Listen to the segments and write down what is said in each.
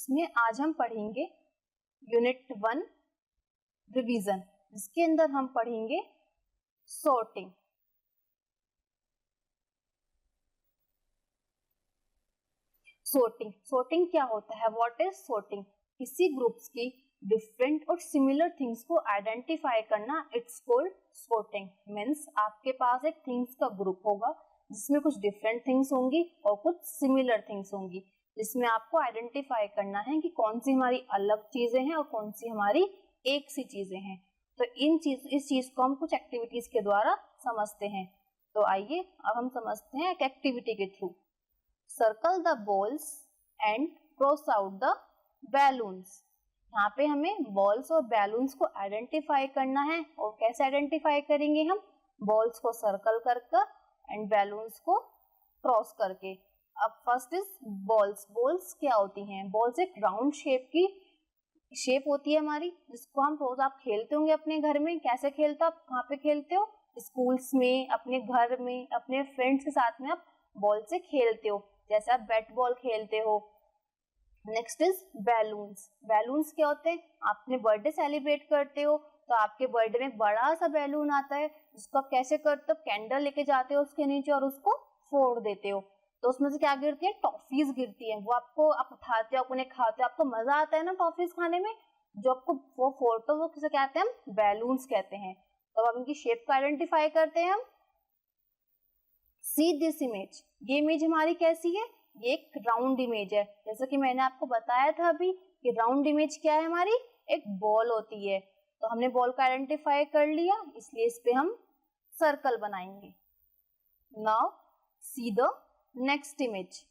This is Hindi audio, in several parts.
जिसमें आज हम पढ़ेंगे यूनिट 1 रिवीजन, जिसके अंदर हम पढ़ेंगे सॉर्टिंग। सॉर्टिंग क्या होता है? What is sorting? किसी ग्रुप्स की डिफरेंट और सिमिलर थिंग्स को आइडेंटिफाई करना, इट्स कॉल्ड सॉर्टिंग। मीन्स आपके पास एक थिंग्स का ग्रुप होगा जिसमें कुछ डिफरेंट थिंग्स होंगी और कुछ सिमिलर थिंग्स होंगी, जिसमें आपको आइडेंटिफाई करना है कि कौन सी हमारी अलग चीजें हैं और कौन सी हमारी एक सी चीजें हैं। तो इस चीज को हम कुछ एक्टिविटीज के द्वारा समझते हैं। तो आइए अब हम समझते हैं एक एक्टिविटी के through. Circle the balls and cross out the balloons. यहाँ पे हमें बॉल्स और बैलून्स को आइडेंटिफाई करना है। और कैसे आइडेंटिफाई करेंगे हम? बॉल्स को सर्कल कर एंड बैलून्स को क्रॉस करके। अब फर्स्ट इज बॉल्स। बॉल्स क्या होती हैं? बॉल्स एक राउंड शेप होती है हमारी, जिसको हम रोज आप खेलते होंगे अपने घर में। कैसे खेलते हो आप? कहाँ पे खेलते हो? स्कूल्स में, अपने घर में, अपने फ्रेंड्स के साथ में आप बॉल से खेलते हो, जैसे आप बैट बॉल खेलते हो। Next is balloons. बैलून्स क्या होते हैं? आप अपने बर्थडे सेलिब्रेट करते हो तो आपके बर्थडे में बड़ा सा बैलून आता है, जिसको आप कैसे करते हो? कैंडल लेके जाते हो उसके नीचे और उसको फोड़ देते हो, तो उसमें से क्या गिरती है? टॉफीज गिरती है। वो आप उठाते हो, उन्हें खाते हो, आपको मजा आता है ना टॉफीज खाने में। जो आपको वो फोड़ते हो वो किसे कहते हैं? हम बैलून्स कहते हैं। तो अब इनकी शेप को आइडेंटिफाई करते हैं हम। See this image. ये इमेज हमारी कैसी है? ये एक राउंड इमेज है। जैसा कि मैंने आपको बताया था अभी कि राउंड इमेज क्या है हमारी? एक बॉल होती है। तो हमने बॉल को आइडेंटिफाई कर लिया, इसलिए इस पे हम सर्कल बनाएंगे। Now see the next image.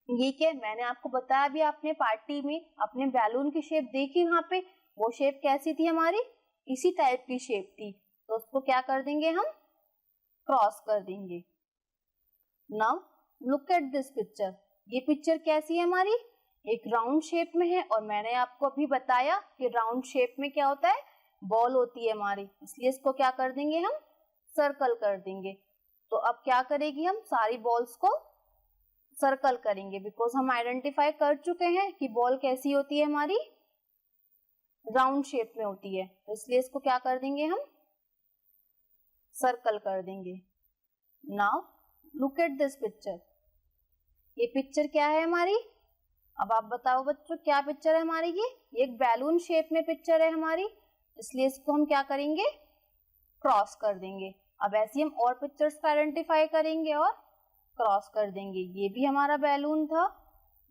ये क्या? मैंने आपको बताया अभी, आपने पार्टी में अपने बैलून की शेप देखी, वहां पे वो शेप कैसी थी हमारी? इसी टाइप की शेप थी। तो उसको क्या कर देंगे हम? क्रॉस कर देंगे। Now look at this picture. ये पिक्चर कैसी है हमारी? एक राउंड शेप में है, और मैंने आपको अभी बताया कि राउंड शेप में क्या होता है? बॉल होती है हमारी, इसलिए इसको क्या कर देंगे हम? सर्कल कर देंगे। तो अब क्या करेगी? हम सारी बॉल्स को सर्कल करेंगे, बिकॉज हम आइडेंटिफाई कर चुके हैं कि बॉल कैसी होती है हमारी? राउंड शेप में होती है। तो इसलिए इसको क्या कर देंगे हम? सर्कल कर देंगे। Now look at this picture. ये पिक्चर क्या है हमारी? अब आप बताओ बच्चों, क्या पिक्चर है हमारी? ये एक बैलून शेप में पिक्चर है हमारी, इसलिए इसको हम क्या करेंगे? क्रॉस कर देंगे। अब ऐसे ही हम और पिक्चर्स को आइडेंटिफाई करेंगे और क्रॉस कर देंगे। ये भी हमारा बैलून था,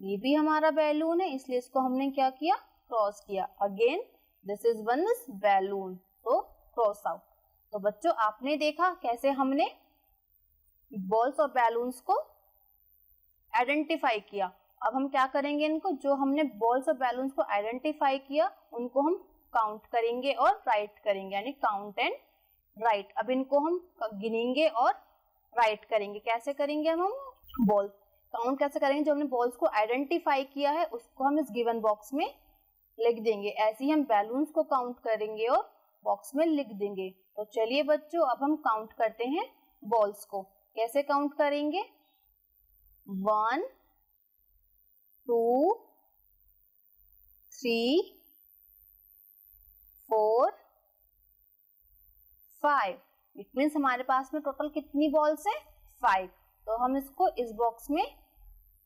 ये भी हमारा बैलून है, इसलिए इसको हमने क्या किया? क्रॉस किया। Again this is one is balloon, तो क्रॉस आउट। तो बच्चों आपने देखा कैसे हमने बॉल्स और बैलून्स को आइडेंटिफाई किया। अब हम क्या करेंगे? इनको, जो हमने बॉल्स और बैलून्स को आइडेंटिफाई किया, उनको हम काउंट करेंगे और राइट करेंगे, यानी काउंट एंड राइट। अब इनको हम गिनेंगे और राइट करेंगे। कैसे करेंगे हम बॉल काउंट कैसे करेंगे? जो हमने बॉल्स को आइडेंटिफाई किया है उसको हम इस गिवन बॉक्स में लिख देंगे। ऐसे ही हम बैलून्स को काउंट करेंगे और बॉक्स में लिख देंगे। तो चलिए बच्चों, अब हम काउंट करते हैं बॉल्स को। कैसे काउंट करेंगे? 1 2 3 4 5। इट मीन्स हमारे पास में टोटल कितनी बॉल्स है? 5। तो हम इसको इस बॉक्स में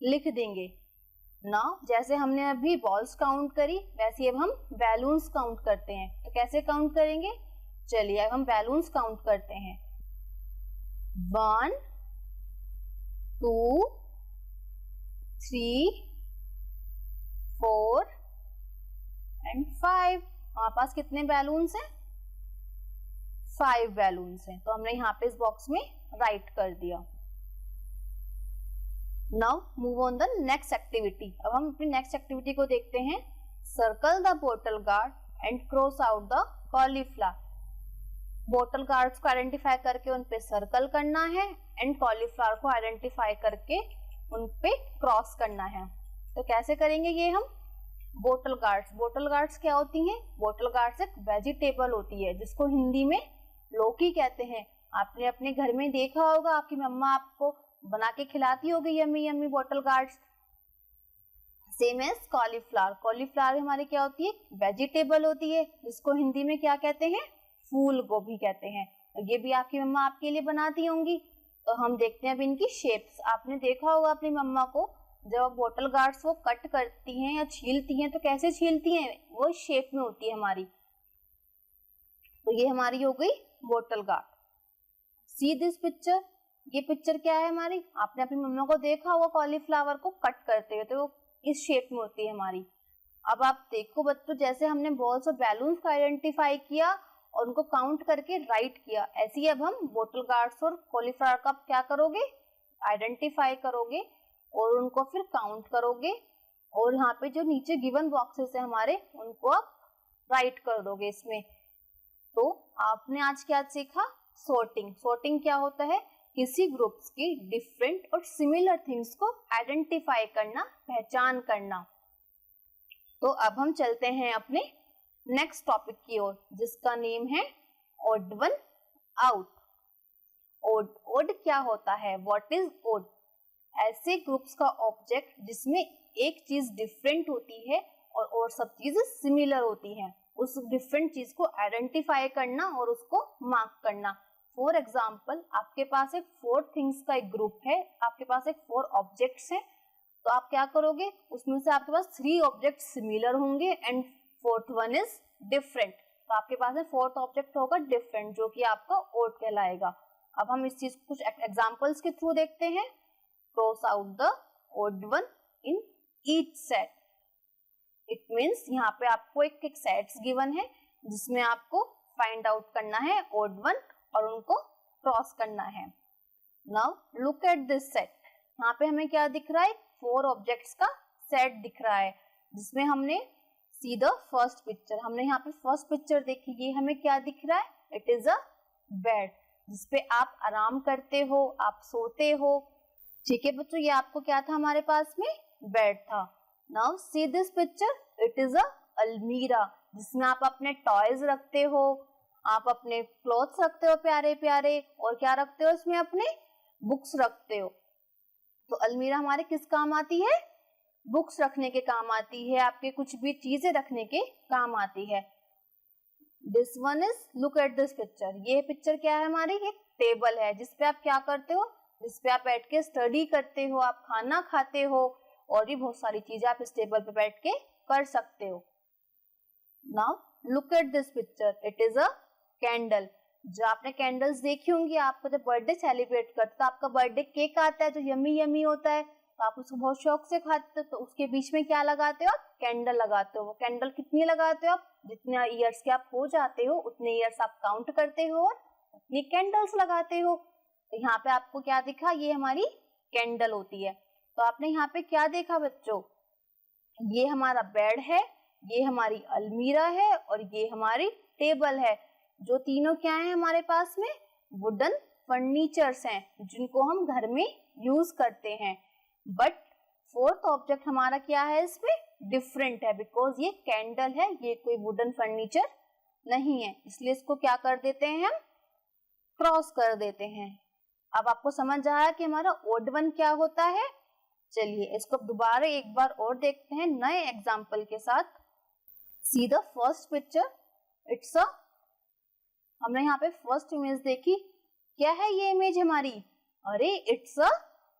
लिख देंगे। नाउ जैसे हमने अभी बॉल्स काउंट करी, वैसे अब हम बैलून्स काउंट करते हैं। तो कैसे काउंट करेंगे? चलिए अब हम बैलून्स काउंट करते हैं। 1 2 3 4 एंड 5। हमारे पास कितने बैलून्स हैं? 5 बैलून्स हैं। तो हमने यहाँ पे इस बॉक्स में राइट कर दिया। Now move on the next activity. अब हम अपनी नेक्स्ट एक्टिविटी को देखते हैं। Circle the bottle gourd and cross out the cauliflower. Bottle guards को आइडेंटिफाई करके उन पे सर्कल करना है एंड कॉलीफ्लावर को आइडेंटिफाई करके उन पे क्रॉस करना है। तो कैसे करेंगे ये हम? बॉटल गार्ड्स क्या होती हैं? बॉटल गार्ड्स एक वेजिटेबल होती है, जिसको हिंदी में लौकी कहते हैं। आपने अपने घर में देखा होगा, आपकी मम्मा आपको बना के खिलाती होगी yummy yummy bottle gourds. Same as cauliflower. Cauliflower हमारी क्या होती है, वेजिटेबल होती है, जिसको हिंदी में क्या कहते हैं, फूल गोभी कहते हैं। और ये भी आपकी मम्मा आपके लिए बनाती होंगी। तो हम देखते हैं अब इनकी शेप्स। आपने देखा होगा अपनी मम्मा को, जब बोतल गार्ड्स वो कट करती हैं या छीलती हैं तो कैसे छीलती हैं, वो शेप में होती है हमारी। तो ये हमारी हो गई बोतल गार्ड। सी दिस पिक्चर, ये पिक्चर क्या है हमारी, आपने अपनी मम्मा को देखा होगा कॉलीफ्लावर को कट करते हुए, तो वो इस शेप में होती है हमारी। अब आप देखो बच्चों, जैसे हमने बॉल्स और बैलून्स को आइडेंटिफाई किया और उनको काउंट करके राइट किया, ऐसे ही अब हम बोतल गार्ड्स और कॉलीफ्लावर का क्या करोगे, आइडेंटिफाई करोगे और उनको फिर काउंट करोगे, और यहाँ पे जो नीचे गिवन बॉक्सेस है हमारे, उनको आप राइट कर दोगे इसमें। तो आपने आज क्या सीखा, सॉर्टिंग। सॉर्टिंग क्या होता है, किसी ग्रुप्स की डिफरेंट और सिमिलर थिंग्स को आइडेंटिफाई करना, पहचान करना। तो अब हम चलते हैं अपने नेक्स्ट टॉपिक की ओर, जिसका नेम है ऑड वन आउट। ओड क्या होता है, व्हाट इज ओड? ऐसे ग्रुप्स का ऑब्जेक्ट जिसमें एक चीज डिफरेंट होती है और सब चीजें सिमिलर होती हैं, उस डिफरेंट चीज को आइडेंटिफाई करना और उसको मार्क करना। फॉर एग्जाम्पल, आपके पास एक 4 थिंग्स का एक ग्रुप है, आपके पास एक 4 ऑब्जेक्ट्स हैं, तो आप क्या करोगे, उसमें से आपके पास 3 ऑब्जेक्ट सिमिलर होंगे and 4th one is different. तो आपके पास में 4th ऑब्जेक्ट होगा डिफरेंट, जो कि आपका ओड कहलाएगा। अब हम इस चीज कुछ एग्जाम्पल्स के थ्रू देखते हैं। Cross out the odd one in each set. It means यहाँ पे आपको एक सेट्स गिवन है जिसमें आपको फाइंड आउट करना है ओड वन और उनको क्रॉस करना है। Now look at this set. यहाँ पे हमें क्या दिख रहा है, 4 ऑब्जेक्ट्स का सेट दिख रहा है, जिसमें हमने सी द फर्स्ट पिक्चर, हमने यहाँ पे फर्स्ट पिक्चर देखी, ये हमें क्या दिख रहा है, इट इज अ बेड, जिसपे आप आराम करते हो, आप सोते हो। ठीक है बच्चों, ये आपको क्या था, हमारे पास में बेड था। Now see this picture, it is अ अलमीरा, जिसमें आप अपने टॉयज रखते हो, आप अपने क्लॉथ्स रखते हो प्यारे प्यारे, और क्या रखते हो इसमें, अपने बुक्स रखते हो। तो अलमीरा हमारे किस काम आती है, बुक्स रखने के काम आती है, आपके कुछ भी चीजें रखने के काम आती है। This one is, look at this picture, ये पिक्चर क्या है हमारी, एक टेबल है जिसपे आप क्या करते हो, जिसपे आप बैठ के स्टडी करते हो, आप खाना खाते हो, और भी बहुत सारी चीजें आप इस टेबल पे बैठ के कर सकते हो। Now look at this picture, it is a candle. जो आपने कैंडल्स देखी होंगी, आपको जब बर्थडे सेलिब्रेट करते तो आपका बर्थडे केक आता है जो यम्मी यम्मी होता है, तो आप उसको बहुत शौक से खाते हो, तो उसके बीच में क्या लगाते हो आप, कैंडल लगाते हो। वो कैंडल कितनी लगाते हो आप, जितने ईयर्स के आप हो जाते हो उतने ईयर्स आप काउंट करते हो और उतनी कैंडल्स लगाते हो। तो यहाँ पे आपको क्या दिखा, ये हमारी कैंडल होती है। तो आपने यहाँ पे क्या देखा बच्चों, ये हमारा बेड है, ये हमारी अलमीरा है और ये हमारी टेबल है, जो तीनों क्या है हमारे पास में, वुडन फर्नीचर्स हैं, जिनको हम घर में यूज करते हैं। बट 4th ऑब्जेक्ट हमारा क्या है, इसमें डिफरेंट है, बिकॉज ये कैंडल है, ये कोई वुडन फर्नीचर नहीं है, इसलिए इसको क्या कर देते हैं, हम क्रॉस कर देते हैं। अब आपको समझ आया कि हमारा ओड वन क्या होता है। चलिए इसको दोबारा एक बार और देखते हैं नए एग्जाम्पल के साथ। See the first picture, it's a, हमने यहाँ पे फर्स्ट इमेज देखी, क्या है ये इमेज हमारी, अरे इट्स अ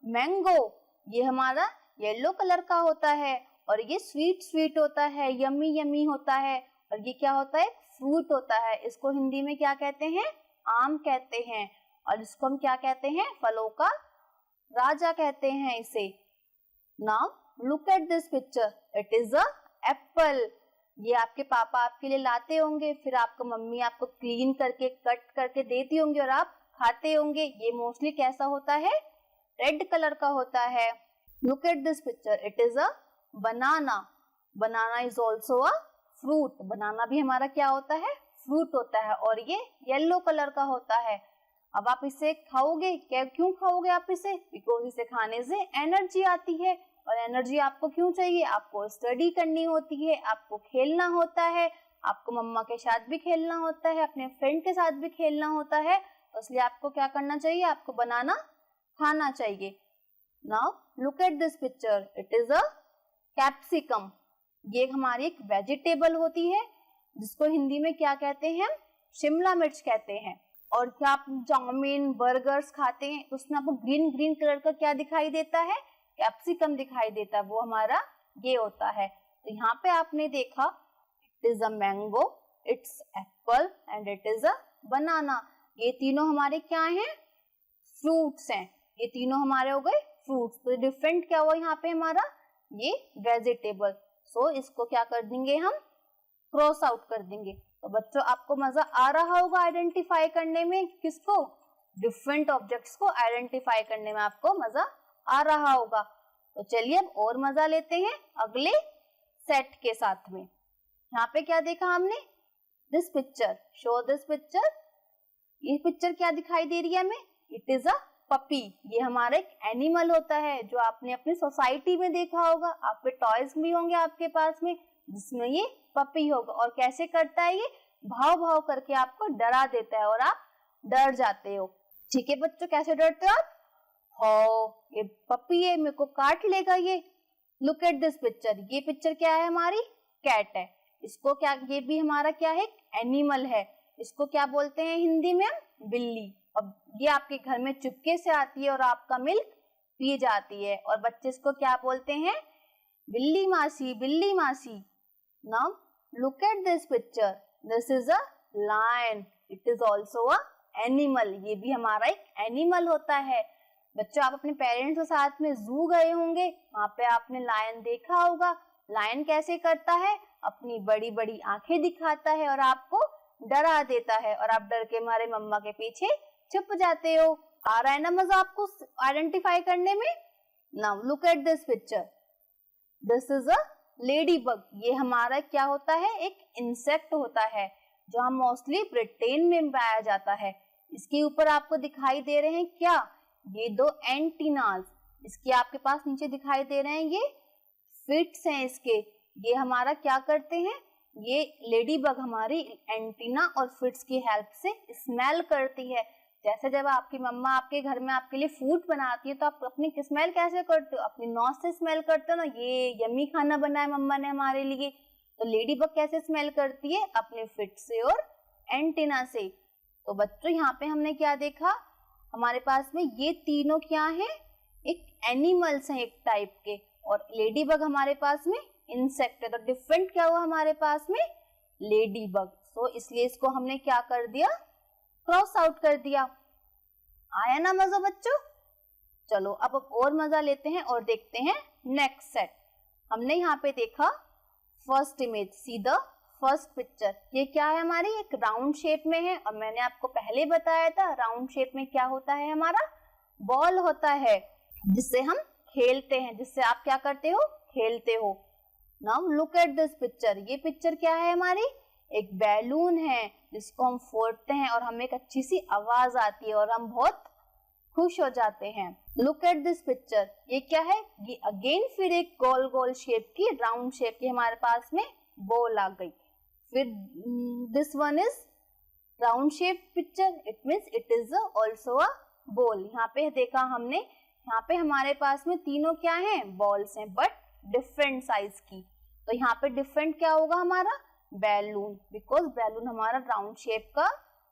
मैंगो, ये हमारा येलो कलर का होता है और ये स्वीट स्वीट होता है, यम्मी यम्मी होता है, और ये क्या होता है, फ्रूट होता है। इसको हिंदी में क्या कहते हैं, आम कहते हैं, और इसको हम क्या कहते हैं, फलों का राजा कहते हैं इसे। Now look at this picture, it is a Apple, ये आपके पापा आपके लिए लाते होंगे, फिर आपको मम्मी आपको क्लीन करके कट करके देती होंगी और आप खाते होंगे। ये मोस्टली कैसा होता है, रेड कलर का होता है। Look at this picture, it is a banana, banana is also a fruit, banana भी हमारा क्या होता है, फ्रूट होता है, और ये येलो कलर का होता है। अब आप इसे खाओगे, क्या क्यों खाओगे आप इसे, बिकॉज इसे खाने से एनर्जी आती है, और एनर्जी आपको क्यों चाहिए, आपको स्टडी करनी होती है, आपको खेलना होता है, आपको मम्मा के साथ भी खेलना होता है, अपने फ्रेंड के साथ भी खेलना होता है, तो इसलिए आपको क्या करना चाहिए, आपको बनाना खाना चाहिए। Now look at this picture, it is a capsicum, ये हमारी एक वेजिटेबल होती है जिसको हिंदी में क्या कहते हैं, शिमला मिर्च कहते हैं। और क्या आप चाउमीन बर्गर्स खाते हैं उसमें आपको ग्रीन ग्रीन कलर का क्या दिखाई देता है, कैप्सिकम दिखाई देता है, वो हमारा ये होता है। तो यहाँ पे आपने देखा it is a mango, it's apple and it is a banana. ये तीनों हमारे क्या हैं, फ्रूट्स हैं। ये तीनों हमारे हो गए फ्रूट्स। तो डिफरेंट क्या हुआ यहाँ पे हमारा, ये वेजिटेबल। सो इसको क्या कर देंगे हम, क्रॉस आउट कर देंगे। तो बच्चों आपको मजा आ रहा होगा आइडेंटिफाई करने में, किसको, डिफरेंट ऑब्जेक्ट्स को आइडेंटिफाई करने में आपको मजा आ रहा होगा। तो चलिए अब और मजा लेते हैं अगले सेट के साथ में। यहाँ पे क्या देखा हमने, this picture, show this picture. ये पिक्चर क्या दिखाई दे रही है हमें, इट इज अ पपी। ये हमारा एक एनिमल होता है जो आपने अपनी सोसाइटी में देखा होगा, आपके टॉयज भी होंगे आपके पास में जिसमें ये पपी होगा। और कैसे करता है, ये भाव भाव करके आपको डरा देता है और आप डर जाते हो। ठीक है बच्चों, कैसे डरते हो आप, हो ये पपी है, मेरे को काट लेगा ये। लुक एट दिस पिक्चर, ये पिक्चर क्या है हमारी, कैट है। इसको क्या, ये भी हमारा क्या है, एनिमल है। इसको क्या बोलते हैं हिंदी में हम, बिल्ली। अब ये आपके घर में चुपके से आती है और आपका मिल्क पी जाती है, और बच्चे इसको क्या बोलते हैं, बिल्ली मासी, बिल्ली मासी। Now look at this picture, this is a lion, it is also a animal. ये भी हमारा एक एनिमल होता है। बच्चों आप अपने पेरेंट्स के साथ में जू गए होंगे, वहां पे आपने लायन देखा होगा। लायन कैसे करता है, अपनी बड़ी बड़ी आंखें दिखाता है और आपको डरा देता है, और आप डर के मारे मम्मा के पीछे छुप जाते हो। आ रहा है ना मजा आपको आइडेंटिफाई करने में। Now look at this picture, this is a lady bug. ये हमारा क्या होता है, एक इंसेक्ट होता है जो हम मोस्टली ब्रिटेन में पाया जाता है। इसके ऊपर आपको दिखाई दे रहे हैं क्या, ये दो एंटीनास, इसके आपके पास नीचे दिखाई दे रहे हैं ये फिट्स हैं इसके। ये हमारा क्या करते हैं, ये लेडी बग हमारी एंटीना और फिट्स की हेल्प से स्मेल करती है। जैसे जब आपकी मम्मा आपके घर में आपके लिए फूड बनाती है तो आप अपनी स्मेल कैसे करते हो, अपनी नोज से स्मेल करते हो ना, ये यम्मी खाना बनाया मम्मा ने हमारे लिए। तो लेडी बग कैसे स्मेल करती है, अपने फिट से और एंटीना से। तो बच्चों यहाँ पे हमने क्या देखा, हमारे पास में ये तीनों क्या है, एक एनिमल्स हैं एक टाइप के, और लेडी बग हमारे पास में इंसेक्ट है। तो डिफरेंट क्या हुआ हमारे पास में, लेडी बग। तो इसलिए इसको हमने क्या कर दिया, क्रॉस आउट कर दिया। आया ना मजा बच्चों। चलो अब और मजा लेते हैं और देखते हैं नेक्स्ट सेट। हमने यहाँ पे देखा first image, see the first picture. ये क्या है हमारी, एक राउंड शेप में है, और मैंने आपको पहले बताया था राउंड शेप में क्या होता है, हमारा बॉल होता है जिससे हम खेलते हैं, जिससे आप क्या करते हो, खेलते हो। Now look at this picture, ये पिक्चर क्या है हमारी, एक बैलून है जिसको हम फोड़ते हैं और हमें एक अच्छी सी आवाज आती है और हम बहुत खुश हो जाते हैं। लुक एट दिस पिक्चर, ये क्या है, ये अगेन फिर एक गोल गोल शेप की, राउंड शेप की हमारे पास में बॉल आ गई। फिर this one is round shape picture, it means it is also a ball. यहाँ पे देखा हमने, यहाँ पे हमारे पास में तीनों क्या हैं, बॉल्स हैं, बट डिफरेंट साइज की। तो यहाँ पे डिफरेंट क्या होगा हमारा, बैलून, बिकॉज बैलून हमारा राउंड शेप का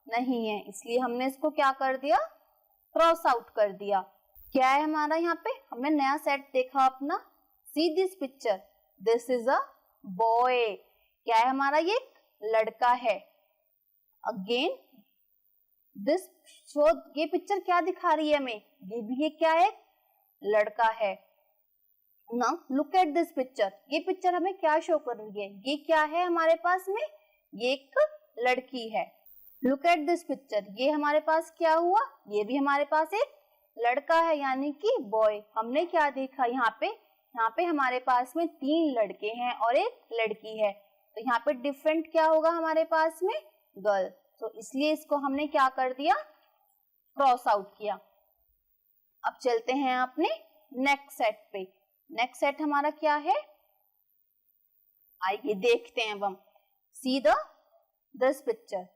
नहीं है, इसलिए हमने इसको क्या कर दिया, क्रॉस आउट कर दिया। क्या है हमारा यहाँ पे, हमने नया सेट देखा अपना, see this picture, this is a boy. क्या है हमारा, ये लड़का है। अगेन दिस शो, ये पिक्चर क्या दिखा रही है हमें, ये भी ये क्या है, लड़का है। Now look at this picture, ये पिक्चर हमें क्या शो कर रही है, ये क्या है हमारे पास में, ये एक लड़की है। लुक एट दिस पिक्चर, ये हमारे पास क्या हुआ, ये भी हमारे पास एक लड़का है यानी कि बॉय। हमने क्या देखा यहाँ पे हमारे पास में 3 लड़के हैं और एक लड़की है। तो यहाँ पे डिफरेंट क्या होगा हमारे पास में, गर्ल। तो इसलिए इसको हमने क्या कर दिया, क्रॉस आउट किया। अब चलते हैं अपने नेक्स्ट सेट पे। नेक्स्ट सेट हमारा क्या है, आइए देखते हैं अब हम। सी द दिस पिक्चर,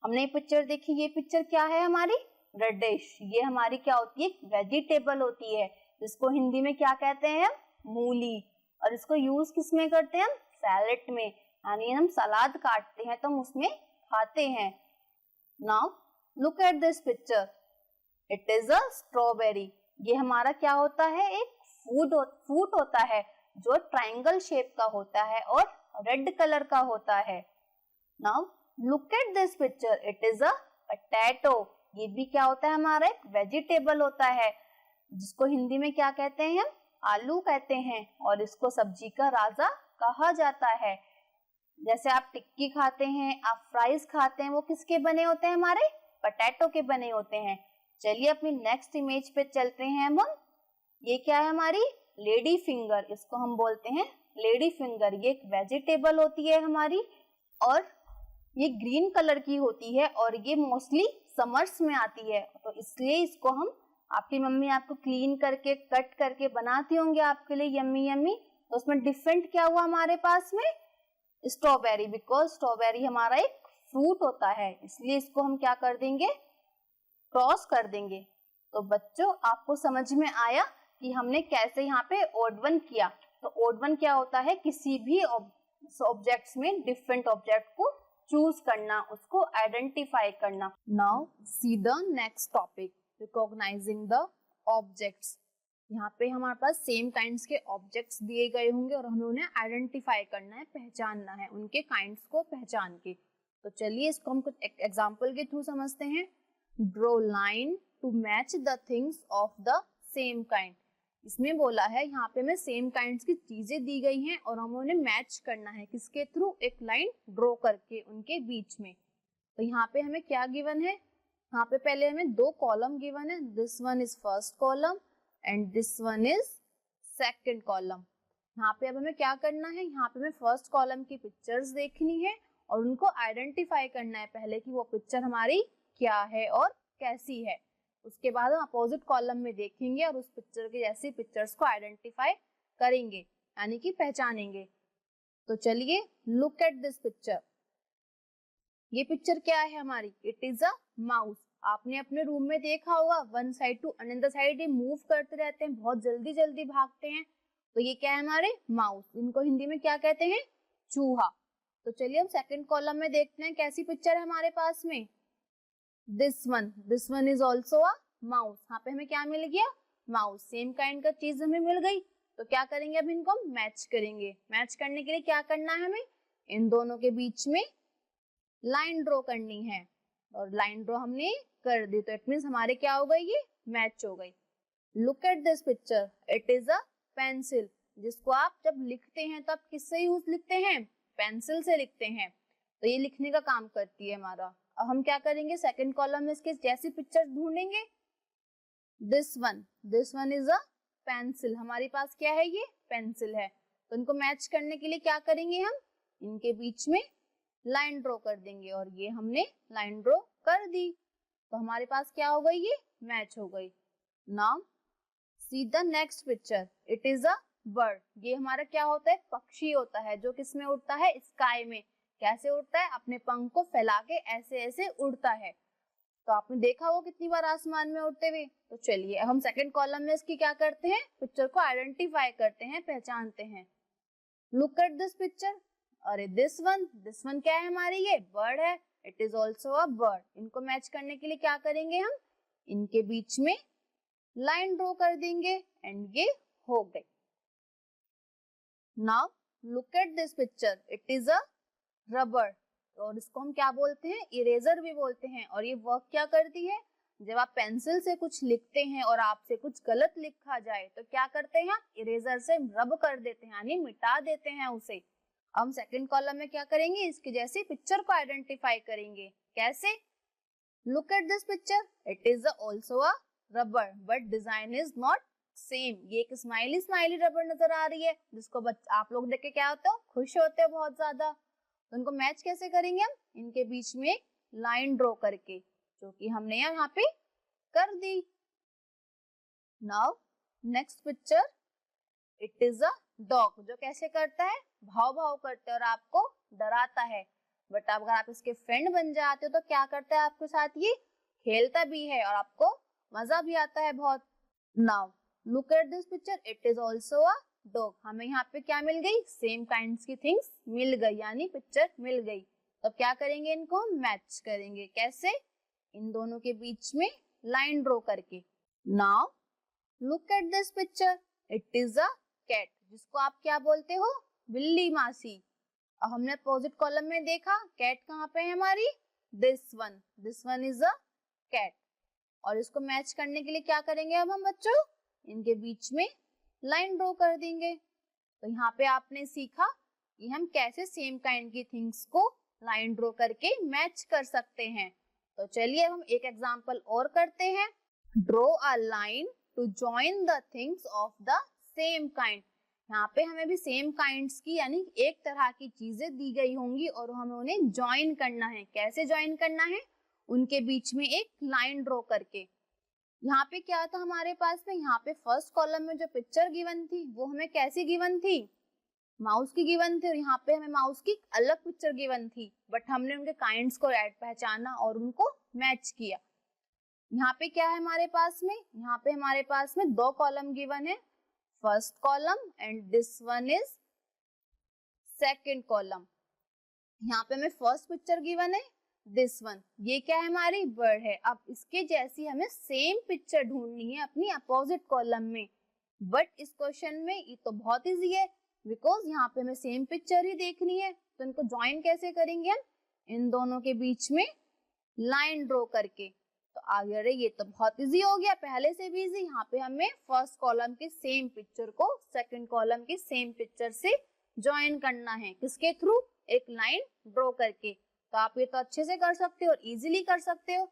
हमने पिक्चर देखी, ये पिक्चर क्या है हमारी, रेडिश। ये हमारी क्या होती है, वेजिटेबल होती है जिसको हिंदी में क्या कहते हैं, मूली। और इसको यूज किस में करते हैं हम? सैलेड में, यानी हम सलाद काटते हैं तो हम उसमें खाते हैं। Now look at this picture, it is a strawberry. ये हमारा क्या होता है? एक फ्रूट होता है जो ट्रायंगल शेप का होता है और रेड कलर का होता है। Now look at this picture, it is a potato. ये भी क्या होता है? हमारा एक वेजिटेबल होता है जिसको हिंदी में क्या कहते हैं हम? आलू कहते हैं, और इसको सब्जी का राजा कहा जाता है। जैसे आप टिक्की खाते हैं, आप फ्राइज खाते हैं, वो किसके बने होते हैं? हमारे पोटैटो के बने होते हैं। चलिए अपनी नेक्स्ट इमेज पे चलते हैं हम। ये क्या है? हमारी लेडी फिंगर, इसको हम बोलते हैं लेडी फिंगर। ये एक वेजिटेबल होती है हमारी, और ये ग्रीन कलर की होती है, और ये मोस्टली समर्स में आती है, तो इसलिए इसको हम, आपकी मम्मी आपको क्लीन करके कट करके बनाती होंगे आपके लिए यम्मी यम्मी। तो उसमें डिफरेंट क्या हुआ हमारे पास में? स्ट्रॉबेरी, बिकॉज स्ट्रॉबेरी हमारा एक फ्रूट होता है, इसलिए इसको हम क्या कर देंगे? क्रॉस कर देंगे। तो बच्चों आपको समझ में आया कि हमने कैसे यहाँ पे ऑड वन किया। तो ऑड वन क्या होता है? किसी भी ऑब्जेक्ट्स में डिफरेंट ऑब्जेक्ट को चूज करना, उसको आइडेंटिफाई करना। Now see the next topic, recognising the objects. यहाँ पे हमारे पास सेम काइंड्स के ऑब्जेक्ट्स दिए गए होंगे और हमें उन्हें आइडेंटिफाई करना है, पहचानना है, उनके काइंड्स को पहचान के। तो चलिए इसको हम कुछ एग्जांपल के थ्रू समझते हैं। Draw line to match the things of the same kind. इसमें बोला है यहाँ पे हमें सेम काइंड्स की चीजें दी गई हैं और हमें उन्हें मैच करना है, किसके थ्रू? एक लाइन ड्रॉ करके उनके बीच में। तो यहाँ पे हमें क्या गिवन है? यहाँ पे पहले हमें दो कॉलम गिवन है, this one is first column and this one is second column. यहाँ पे अब हमें क्या करना है? यहाँ पे हमें फर्स्ट कॉलम की पिक्चर्स देखनी है और उनको आइडेंटिफाई करना है पहले कि वो पिक्चर हमारी क्या है और कैसी है। उसके बाद हम अपोजिट कॉलम में देखेंगे और उस पिक्चर के जैसी पिक्चर्स को आइडेंटिफाई करेंगे, यानी कि पहचानेंगे। तो चलिए लुक एट दिस पिक्चर। ये पिक्चर क्या है हमारी? It is a mouse. आपने अपने रूम में देखा होगा, one side to another side ये मूव करते रहते हैं, बहुत जल्दी जल्दी भागते हैं। तो ये क्या है? हमारे माउस। इनको हिंदी में क्या कहते हैं? चूहा। तो चलिए हम सेकंड कॉलम में देखते हैं कैसी पिक्चर है हमारे पास में। This one is also a mouse. यहाँ पे हमें क्या मिल गया? माउस। सेम काइंड का चीज हमें मिल गई। तो क्या करेंगे? अब इनको मैच करेंगे। मैच करने के लिए क्या करना है हमें? इन दोनों के बीच में लाइन ड्रॉ करनी है, और लाइन ड्रॉ हमने कर दी, तो इट मींस हमारे क्या हो गई? ये मैच हो गई। Look at this picture, it is a pencil, जिसको आप जब लिखते हैं तब किससे यूज लिखते हैं? पेंसिल से लिखते हैं। तो ये लिखने का काम करती है हमारा। अब हम क्या करेंगे? सेकंड कॉलम में इसके जैसी पिक्चर ढूंढेंगे। This one is a pencil. हमारे पास क्या है? ये पेंसिल है। तो इनको मैच करने के लिए क्या करेंगे हम? इनके बीच में लाइन ड्रॉ कर देंगे, और ये हमने लाइन ड्रॉ कर दी। तो हमारे पास क्या हो गई? ये मैच हो गई। Now see the next picture, it is a bird. ये हमारा क्या होता है? पक्षी होता है, जो किस में उड़ता है? स्काई में। कैसे उड़ता है? अपने पंख को फैला के ऐसे ऐसे उड़ता है। तो आपने देखा वो कितनी बार आसमान में उड़ते हुए। तो चलिए हम सेकंड कॉलम में इसकी क्या करते हैं? पिक्चर को आइडेंटिफाई करते हैं, पहचानते हैं। लुक एट दिस पिक्चर, अरे दिस वन क्या है हमारी? ये बर्ड है। It is also a bird. इनको मैच करने के लिए क्या करेंगे हम? इनके बीच में लाइन ड्रॉ कर देंगे, एंड ये हो गई। Now look at this picture, it is a rubber, और इसको हम क्या बोलते हैं? इरेजर भी बोलते हैं। और ये वर्क क्या करती है? जब आप पेंसिल से कुछ लिखते हैं और आपसे कुछ गलत लिखा जाए तो क्या करते हैं? इरेजर से रब कर देते हैं, यानी मिटा देते हैं उसे। हम सेकंड कॉलम में क्या करेंगे? इसकी जैसी पिक्चर को आइडेंटिफाई करेंगे। कैसे? Look at this picture, it is also a rubber but design is not same. ये एक स्माइली स्माइली रबर नजर आ रही है, जिसको आप लोग देख के क्या होते हो? खुश होते हो बहुत ज्यादा। तो उनको मैच कैसे करेंगे हम? इनके बीच में लाइन ड्रॉ करके, जो कि हमने यहाँ पे कर दी। Now next picture, it is a dog, जो कैसे करता है? भाव भाव करते हैं और आपको डराता है। बट अगर आप इसके फ्रेंड बन जाते हो तो क्या करता है आपके साथ? ये खेलता भी है और आपको मजा भी आता है बहुत। Now look at this picture, it is also a dog. हमें यहाँ पे क्या मिल गई, सेम काइंड्स की थिंग्स मिल गई, यानी पिक्चर मिल गई। तो क्या करेंगे, इनको मैच करेंगे। कैसे, इन दोनों के बीच में लाइन ड्रॉ करके। Now look at this picture, it is a cat, जिसको आप क्या बोलते हो, बिल्ली मासी। अब हमने अपोजिट कॉलम में देखा कैट कहाँ पे है हमारी, this one is a cat. और इसको मैच करने के लिए क्या करेंगे अब हम बच्चों, इनके बीच में लाइन ड्रॉ कर देंगे। तो यहाँ पे आपने सीखा कि हम कैसे सेम काइंड की थिंग्स को लाइन ड्रॉ करके मैच कर सकते हैं। तो चलिए हम एक एग्जांपल और करते हैं। Draw a line to join the things of the same kind. यहाँ पे हमें भी सेम काइंड्स की यानी एक तरह की चीजें दी गई होंगी और हमें उन्हें ज्वाइन करना है। कैसे ज्वाइन करना है, उनके बीच में एक लाइन ड्रॉ करके। यहाँ पे क्या था हमारे पास में, यहाँ पे फर्स्ट कॉलम में जो पिक्चर गिवन थी वो हमें कैसी गिवन थी, माउस की गिवन थी। और यहाँ पे हमें माउस की अलग पिक्चर गिवन थी, बट हमने उनके काइंड्स को पहचाना और उनको मैच किया। यहाँ पे क्या है हमारे पास में, यहाँ पे हमारे पास में दो कॉलम गिवन है, first column and this one is second column. यहाँ पे हमें फर्स्ट पिक्चर गिवन है, दिस वन, ये क्या है हमारी बर्ड है। अब इसके जैसी हमें सेम पिक्चर ढूंढनी है अपनी अपोजिट कॉलम में। बट इस क्वेश्चन में ये तो बहुत इजी है, बिकॉज यहाँ पे हमें सेम पिक्चर ही देखनी है। तो इनको ज्वाइन कैसे करेंगे हम, इन दोनों के बीच में लाइन ड्रॉ करके। तो आगे, अरे ये तो बहुत इजी हो गया, पहले से भी इजी। यहाँ पे हमें फर्स्ट कॉलम के सेम पिक्चर को सेकंड कॉलम के सेम पिक्चर से ज्वाइन करना है, किसके थ्रू, एक लाइन ड्रॉ करके। तो आप ये तो अच्छे से कर सकते हो और इजीली कर सकते हो।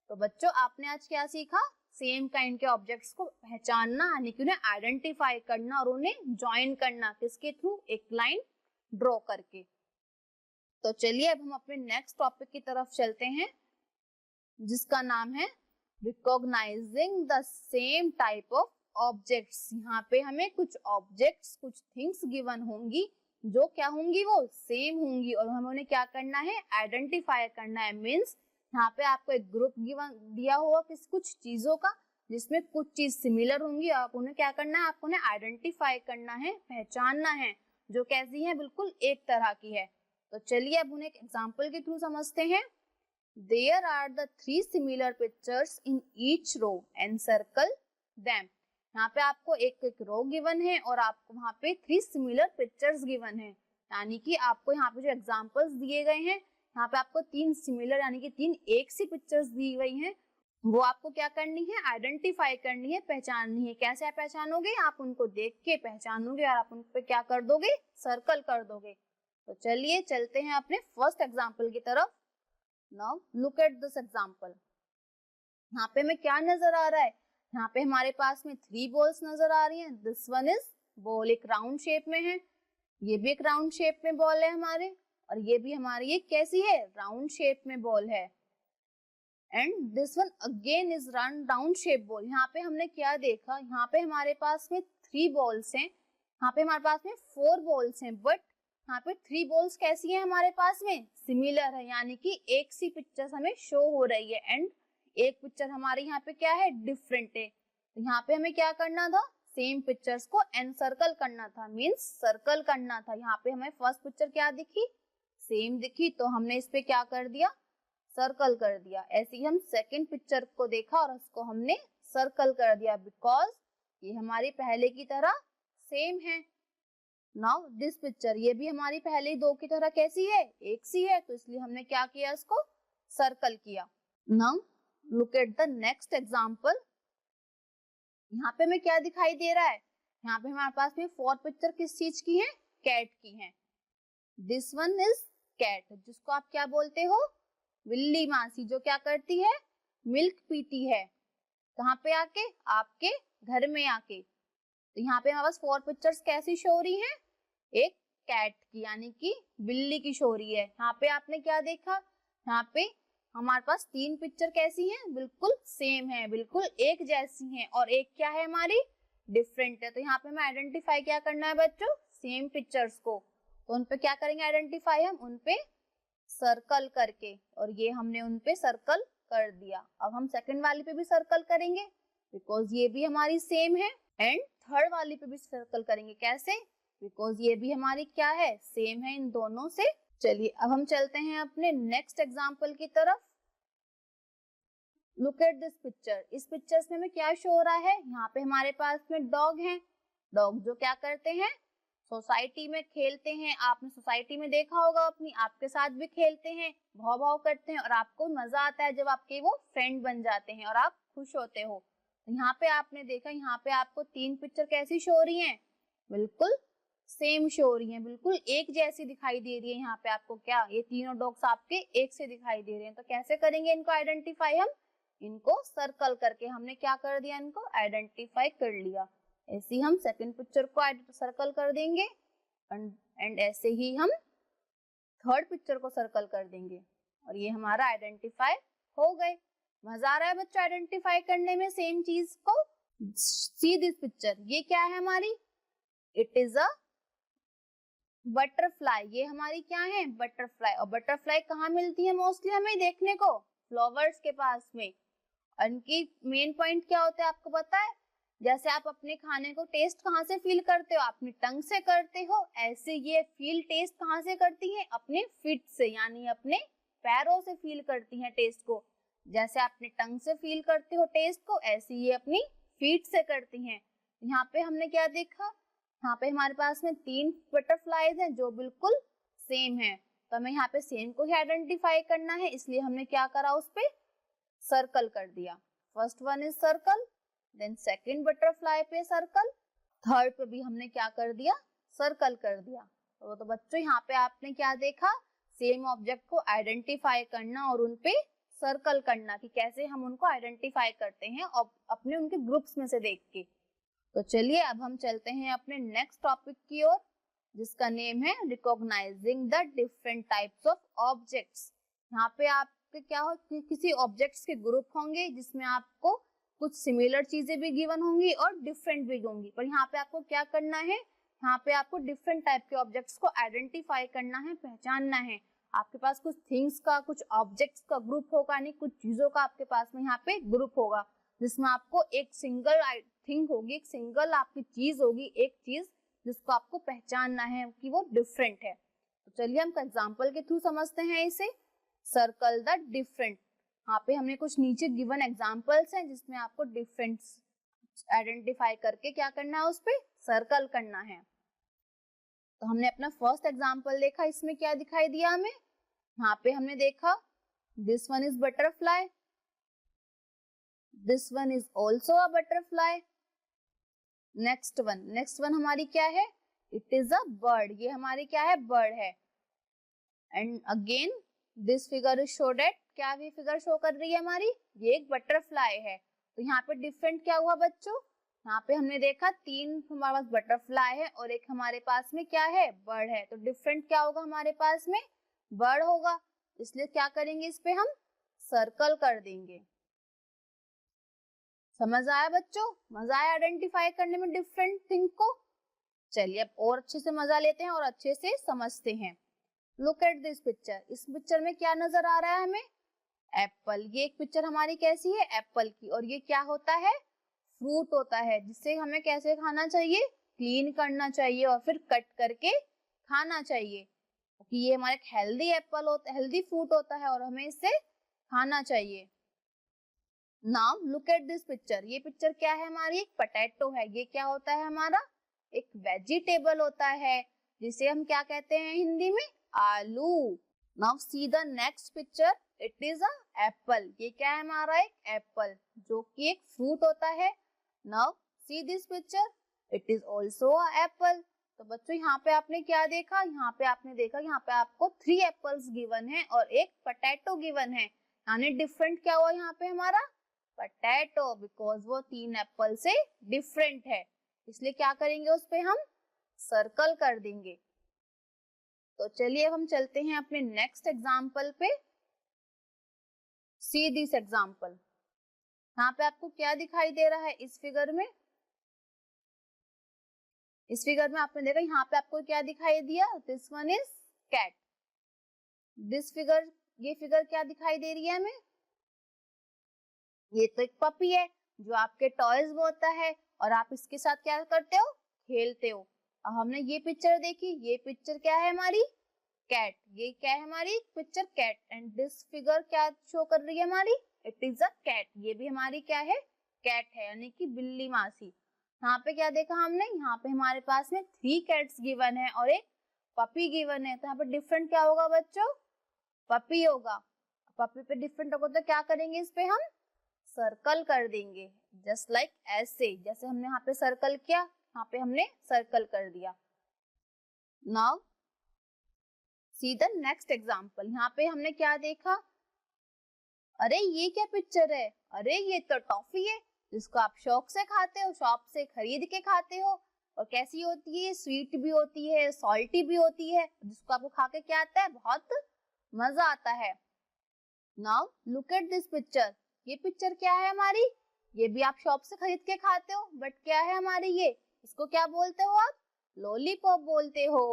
तो बच्चों आपने आज क्या सीखा, सेम काइंड के ऑब्जेक्ट्स को पहचानना यानी कि उन्हें आइडेंटिफाई करना और उन्हें ज्वाइन करना, किसके थ्रू, एक लाइन ड्रॉ करके। तो चलिए अब हम अपने नेक्स्ट टॉपिक की तरफ चलते हैं, जिसका नाम है recognising the same type of objects. यहाँ पे हमें कुछ ऑब्जेक्ट्स, कुछ थिंग्स गिवन होंगी जो क्या होंगी, वो सेम होंगी और हमें उन्हें क्या करना है, आइडेंटिफाई करना है। मीन्स यहाँ पे आपको एक ग्रुप गिवन दिया होगा किस कुछ चीजों का, जिसमें कुछ चीज सिमिलर होंगी। आप उन्हें क्या करना है, आपको उन्हें आइडेंटिफाई करना है, पहचानना है, जो कैसी है, बिल्कुल एक तरह की है। तो चलिए अब उन्हें एक एग्जाम्पल के थ्रू समझते हैं। There are the three similar pictures in each row and circle them. यहाँ पे आपको एक एक रो गिवन है और आपको वहाँ पे 3 सिमिलर पिक्चर्स गिवन है, यानी कि आपको यहाँ पे जो एग्जांपल्स दिए गए हैं, यहाँ पे आपको 3 सिमिलर यानी कि 3 एक सी पिक्चर्स दी गई हैं। वो आपको क्या करनी है, आइडेंटिफाई करनी है, पहचाननी है। कैसे आप पहचानोगे, आप उनको देख के पहचानोगे और आप उन पे क्या कर दोगे, सर्कल कर दोगे। तो चलिए चलते हैं अपने फर्स्ट एग्जाम्पल की तरफ। Now look at this example. यहाँ पे हमें क्या नजर आ रहा है, यहाँ पे हमारे पास में 3 बॉल्स नजर आ रही हैं। दिस वन इज बॉल, एक राउंड शेप में है, ये भी एक राउंड शेप में बॉल है हमारे, और ये भी हमारी ये कैसी है, राउंड शेप में बॉल है। And this one again is round shape ball. यहाँ पे हमने क्या देखा, यहाँ पे हमारे पास में 3 बॉल्स हैं, यहाँ पे हमारे पास में 4 बॉल्स हैं, बट यहाँ पे 3 बॉल्स कैसी हैं हमारे पास में, सिमिलर है, यानी कि एक सी पिक्चर्स हमें शो हो रही है। एंड एक पिक्चर हमारे यहाँ पे क्या है, डिफरेंट है। तो यहाँ पे हमें क्या करना था, सेम पिक्चर्स को एनसर्कल करना था, मींस सर्कल करना था। यहाँ पे हमें फर्स्ट पिक्चर क्या दिखी, सेम दिखी, तो हमने इस पे क्या कर दिया, सर्कल कर दिया। ऐसे ही हम सेकंड पिक्चर को देखा और उसको हमने सर्कल कर दिया, बिकॉज ये हमारी पहले की तरह सेम है। नाउ दिस पिक्चर, ये भी हमारी पहले 2 की तरह कैसी है, एक सी है, तो इसलिए हमने क्या किया, इसको सर्कल किया। Now look at the next example. यहाँ पे हमें क्या दिखाई दे रहा है, यहाँ पे हमारे पास में 4 पिक्चर किस चीज की है, कैट की है। दिस वन इज कैट, जिसको आप क्या बोलते हो, बिल्ली मासी, जो क्या करती है, मिल्क पीती है। कहाँ पे आके, आपके घर में आके। तो यहाँ पे हमारे पास 4 पिक्चर्स कैसी शो हो रही हैं, एक कैट की यानी कि बिल्ली की शो हो रही है। यहाँ पे आपने क्या देखा, यहाँ पे हमारे पास 3 पिक्चर कैसी हैं, बिल्कुल सेम है, बिल्कुल एक जैसी हैं, और एक क्या है हमारी, डिफरेंट है। तो यहाँ पे हमें आइडेंटिफाई क्या करना है बच्चों, सेम पिक्चर्स को। तो उनपे क्या करेंगे आइडेंटिफाई, हम उनपे सर्कल करके, और ये हमने उनपे सर्कल कर दिया। अब हम सेकंड वाली पे भी सर्कल करेंगे, बिकॉज ये भी हमारी सेम है। एंड थर्ड वाली पे भी सर्कल करेंगे। कैसे? बिकॉज ये भी हमारी क्या है, सेम है इन दोनों से। चलिए अब हम चलते हैं अपने नेक्स्ट एग्जाम्पल की तरफ। Look at this picture. इस पिक्चर्स में हमें क्या शो हो रहा है, यहाँ पे हमारे पास में डॉग हैं। डॉग जो क्या करते हैं, सोसाइटी में खेलते हैं। आपने सोसाइटी में देखा होगा, अपनी आपके साथ भी खेलते हैं, भाव भाव करते हैं और आपको मजा आता है जब आपके वो फ्रेंड बन जाते हैं और आप खुश होते हो। यहाँ पे आपने देखा, यहाँ पे आपको 3 पिक्चर कैसी शो हो रही हैं, बिल्कुल सेम शो हो रही हैं, बिल्कुल एक जैसी दिखाई दे रही है। यहाँ पे आपको क्या, ये तीनों डॉग्स आपके एक से दिखाई दे रहे हैं। तो कैसे करेंगे इनको आइडेंटिफाई हम, इनको सर्कल करके हमने क्या कर दिया, इनको आइडेंटिफाई कर लिया। ऐसे ही हम सेकंड पिक्चर को सर्कल कर देंगे एंड ऐसे ही हम थर्ड पिक्चर को सर्कल कर देंगे और ये हमारा आइडेंटिफाई हो गए। मजा आ रहा है बच्चों आइडेंटिफाई करने में सेम चीज को। सी दिस पिक्चर, ये क्या है हमारी, इट इज अ बटरफ्लाई। ये हमारी क्या है, बटरफ्लाई। और बटरफ्लाई कहाँ मिलती है मोस्टली हमें देखने को, फ्लावर्स के पास में। उनकी मेन पॉइंट क्या होता है आपको पता है, जैसे आप अपने खाने को टेस्ट कहाँ से फील करते हो, अपनी टंग से करते हो, ऐसे ये फील टेस्ट कहाँ से करती हैं, अपने फीट से, यानी अपने पैरों से फील करती हैं टेस्ट को। जैसे अपने टंग से फील करते हो टेस्ट को, ऐसे ये अपनी फीट से करती हैं। यहाँ पे हमने क्या देखा, यहाँ पे हमारे पास में 3 बटरफ्लाईज हैं जो बिल्कुल सेम है। तो हमें यहाँ पे सेम को ही आइडेंटिफाई करना है, इसलिए हमने क्या करा, उस पे सर्कल कर दिया। First one is circle, then second butterfly पे सर्कल, थर्ड पे भी हमने क्या कर दिया, सर्कल कर दिया। तो बच्चों यहाँ पे आपने क्या देखा, सेम ऑब्जेक्ट को आइडेंटिफाई करना और उनपे सर्कल करना, कि कैसे हम उनको आइडेंटिफाई करते हैं और अपने उनके ग्रुप्स में से देख के। तो चलिए अब हम चलते हैं अपने नेक्स्ट टॉपिक की ओर, जिसका नेम है recognising the different types of objects. यहाँ पे आपके क्या हो, किसी ऑब्जेक्ट्स के ग्रुप होंगे जिसमें आपको कुछ सिमिलर चीजें भी गिवन होंगी और डिफरेंट भी होंगी। पर यहाँ पे आपको क्या करना है, यहाँ पे आपको डिफरेंट टाइप के ऑब्जेक्ट्स को आइडेंटिफाई करना है, पहचानना है। आपके पास कुछ थिंग्स का, कुछ ऑब्जेक्ट्स का ग्रुप होगा, नहीं कुछ चीजों का आपके पास में यहाँ पे ग्रुप होगा, जिसमें आपको एक सिंगल थिंग होगी, एक सिंगल आपकी चीज होगी, एक चीज जिसको आपको पहचानना है कि वो डिफरेंट है। तो चलिए हम एग्जाम्पल के थ्रू समझते हैं इसे। सर्कल द डिफरेंट, यहाँ पे हमने कुछ नीचे गिवन एग्जाम्पल्स हैं जिसमें आपको डिफरेंस आइडेंटिफाई करके क्या करना है, उस पे सर्कल करना है। तो हमने अपना फर्स्ट एग्जाम्पल देखा, इसमें क्या दिखाई दिया हमें, यहाँ पे हमने देखा this one is butterfly, this one is also a butterfly. Next one हमारी क्या है, इट इज अ बर्ड, ये हमारी क्या है, बर्ड है। And again this figure is show that, क्या भी फिगर शो कर रही है हमारी, ये एक बटरफ्लाई है। तो यहाँ पे डिफरेंट क्या हुआ बच्चों, यहाँ पे हमने देखा 3 हमारे पास बटरफ्लाई है और एक हमारे पास में क्या है, बर्ड है। तो डिफरेंट क्या होगा हमारे पास में, बर्ड होगा, इसलिए क्या करेंगे, इस पे हम सर्कल कर देंगे। समझ आया बच्चों, मजा आया आइडेंटिफाई करने में डिफरेंट थिंग को। चलिए अब और अच्छे से मजा लेते हैं और अच्छे से समझते हैं। लुक एट दिस पिक्चर, इस पिक्चर में क्या नजर आ रहा है हमें, एप्पल। ये एक पिक्चर हमारी कैसी है, एप्पल की। और ये क्या होता है, फ्रूट होता है, जिससे हमें कैसे खाना चाहिए, क्लीन करना चाहिए और फिर कट करके खाना चाहिए, क्योंकि ये हमारा एक हेल्दी एप्पल होता है, हेल्दी फ्रूट होता है और हमें इससे खाना चाहिए। Now look at this picture, ये पिक्चर क्या है हमारी, एक पोटैटो है। ये क्या होता है हमारा, एक वेजिटेबल होता है, जिसे हम क्या कहते हैं हिंदी में, आलू। Now see the next picture, it is a Apple. ये क्या है हमारा, एक एप्पल, जो कि एक फ्रूट होता है। Now see this picture, it is also a Apple. तो बच्चों यहाँ पे आपने क्या देखा, यहाँ पे आपने देखा, यहाँ पे आपको 3 एप्पल्स गिवन है और एक पोटैटो गिवन है। यानी डिफरेंट क्या हुआ यहाँ पे हमारा, पोटैटो, बिकॉज वो 3 एप्पल से डिफरेंट है, इसलिए क्या करेंगे, उस पे हम सर्कल कर देंगे। तो चलिए अब हम चलते हैं अपने नेक्स्ट एग्जाम्पल पे। सी दिस एग्जाम्पल, यहाँ पे आपको क्या दिखाई दे रहा है इस फिगर में, इस फिगर में आपने देखा यहाँ पे आपको क्या दिखाई दिया, this one is cat. This figure, ये फिगर क्या दिखाई दे रही है हमें, ये तो एक पपी है जो आपके टॉयज में होता है और आप इसके साथ क्या करते हो, खेलते हो। अब हमने ये पिक्चर देखी, ये पिक्चर क्या है हमारी, कैट। ये क्या है हमारी picture, cat. And this figure क्या शो कर रही है हमारी, इट इज अ कैट। ये भी हमारी क्या है, कैट है, यानी कि बिल्ली मासी। यहाँ पे क्या देखा हमने, यहाँ पे हमारे पास में 3 कैट्स गिवन है और एक पपी गिवन है। तो यहाँ पे डिफरेंट क्या होगा बच्चों, पपी होगा। पपी पे डिफरेंट होगा तो क्या करेंगे, इस पे हम सर्कल कर देंगे, जस्ट लाइक ऐसे। जैसे हमने यहाँ पे सर्कल किया, यहाँ पे हमने सर्कल कर दिया। Now see the next example. यहाँ पे हमने क्या देखा, अरे ये क्या पिक्चर है, अरे ये तो टॉफी है जिसको आप शौक से खाते हो, शॉप से खरीद के खाते हो। और कैसी होती है, स्वीट भी होती है, सॉल्टी भी होती है, जिसको आपको खा के क्या आता है, बहुत मजा आता है। Now look at this picture. ये पिक्चर क्या है हमारी, ये भी आप शॉप से खरीद के खाते हो, बट क्या है हमारी ये, इसको क्या बोलते हो आप, लॉलीपॉप बोलते हो।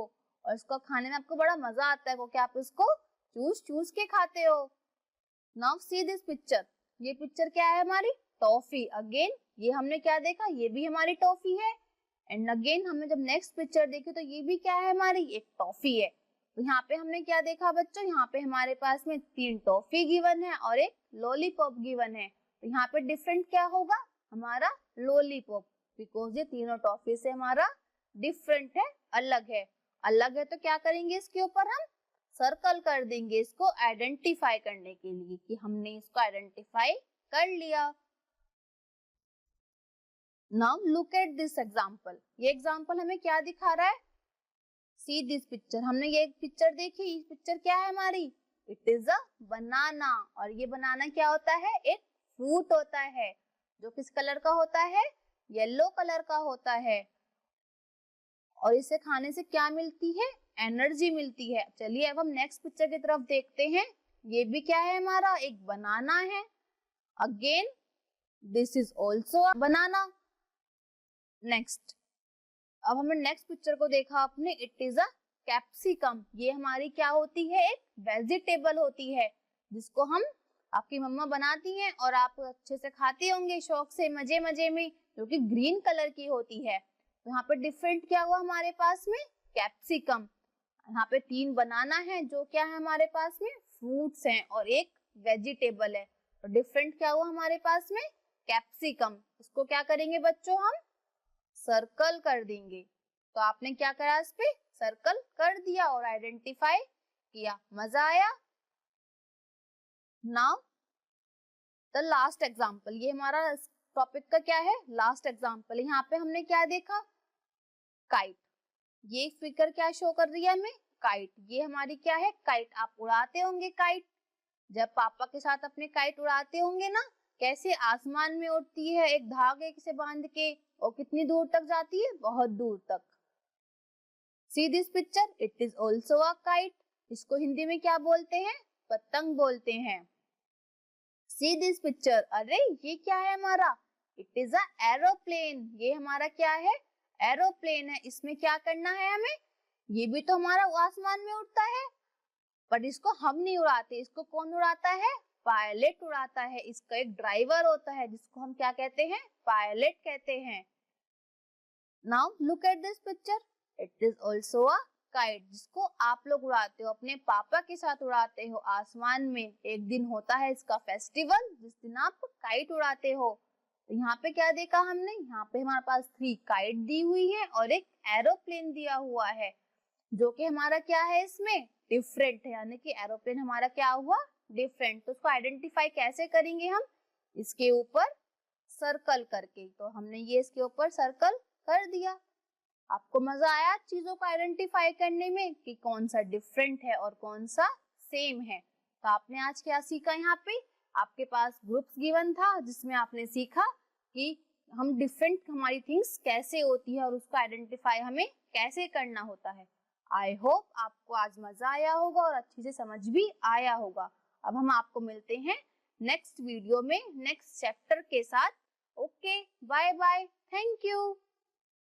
और इसको खाने में आपको बड़ा मजा आता है क्योंकि आप इसको चूस के खाते हो। Now see this picture. ये पिक्चर क्या है हमारी, टॉफी। अगेन ये हमने क्या देखा, ये भी हमारी टॉफी है। एंड अगेन हमने जब नेक्स्ट पिक्चर देखी तो ये भी क्या है हमारी, एक टॉफी है। तो यहाँ पे हमने क्या देखा बच्चों, यहाँ पे हमारे पास में 3 टॉफी गिवन है और एक लॉलीपॉप गिवन है। तो यहाँ पे डिफरेंट क्या होगा हमारा, लॉलीपॉप, बिकॉज ये तीनों टॉफी से हमारा डिफरेंट है, अलग है। अलग है तो क्या करेंगे, इसके ऊपर हम सर्कल कर देंगे, इसको आइडेंटिफाई करने के लिए कि हमने इसको आइडेंटिफाई कर लिया। Now look at this example. ये एग्जाम्पल हमें क्या दिखा रहा है, सी दिस पिक्चर। हमने ये पिक्चर देखी, ये पिक्चर क्या है हमारी, इट इज अ बनाना। और ये बनाना क्या होता है, एक फ्रूट होता है जो किस कलर का होता है, येलो कलर का होता है। और इसे खाने से क्या मिलती है, एनर्जी मिलती है। चलिए अब हम नेक्स्ट पिक्चर की तरफ देखते हैं। ये भी क्या है हमारा, एक बनाना है। Again this is also a banana. Next, अब हमने नेक्स्ट पिक्चर को देखा आपने, इट इज अ कैप्सिकम। ये हमारी क्या होती है, एक वेजिटेबल होती है जिसको हम, आपकी मम्मा बनाती हैं और आप अच्छे से खाते होंगे शौक से, मजे मजे में, जो कि ग्रीन कलर की होती है। तो यहाँ पे डिफरेंट क्या हुआ हमारे पास में, कैप्सिकम। यहाँ पे 3 बनाना है जो क्या है हमारे पास में, फ्रूट्स हैं, और एक वेजिटेबल है। तो डिफरेंट क्या हुआ हमारे पास में, कैप्सिकम। इसको क्या करेंगे बच्चों, हम सर्कल कर देंगे। तो आपने क्या करा, इस पे सर्कल कर दिया और आइडेंटिफाई किया, मजा आया। Now the last example. ये हमारा टॉपिक का क्या है, लास्ट एग्जाम्पल। यहाँ पे हमने क्या देखा, काइट। ये फिगर क्या शो कर रही है हमें, काइट। ये हमारी क्या है, काइट। आप उड़ाते होंगे काइट, जब पापा के साथ अपने काइट उड़ाते होंगे ना, कैसे आसमान में उड़ती है एक धागे से बांध के, और कितनी दूर तक जाती है, बहुत दूर तक। See this picture, it is also a kite. इसको हिंदी में क्या बोलते हैं, पतंग बोलते हैं। सी दिस पिक्चर, अरे ये क्या है हमारा, इट इज अ एरोप्लेन। ये हमारा क्या है, एरोप्लेन है। इसमें क्या करना है हमें, ये भी तो हमारा आसमान में उड़ता है, पर इसको हम नहीं उड़ाते। इसको कौन उड़ाता है, पायलट उड़ाता है। इसका एक ड्राइवर होता है जिसको हम क्या कहते हैं, पायलट कहते हैं। Now look at this picture, it is also a kite, जिसको आप लोग उड़ाते हो, अपने पापा के साथ उड़ाते हो आसमान में। एक दिन होता है इसका फेस्टिवल, जिस दिन आप काइट उड़ाते हो। तो यहाँ पे क्या देखा हमने, यहाँ पे हमारे पास 3 काइट दी हुई है और एक एरोप्लेन दिया हुआ है, जो कि हमारा क्या है, इसमें डिफरेंट है, यानी कि एरोप्लेन हमारा क्या हुआ, डिफरेंट। तो उसको आइडेंटिफाई कैसे करेंगे हम, इसके ऊपर सर्कल करके। तो हमने ये इसके ऊपर सर्कल कर दिया। आपको मजा आया चीजों को आइडेंटिफाई करने में कि कौन सा डिफरेंट है और कौन सा सेम है। तो आपने आज क्या सीखा, यहाँ पे आपके पास ग्रुप्स गिवन था जिसमें आपने सीखा कि हम डिफरेंट हमारी थिंग्स कैसे होती है और उसको आइडेंटिफाई हमें कैसे करना होता है। आई होप आपको आज मजा आया होगा और अच्छे से समझ भी आया होगा। अब हम आपको मिलते हैं नेक्स्ट वीडियो में नेक्स्ट चैप्टर के साथ। Okay, bye bye, thank you.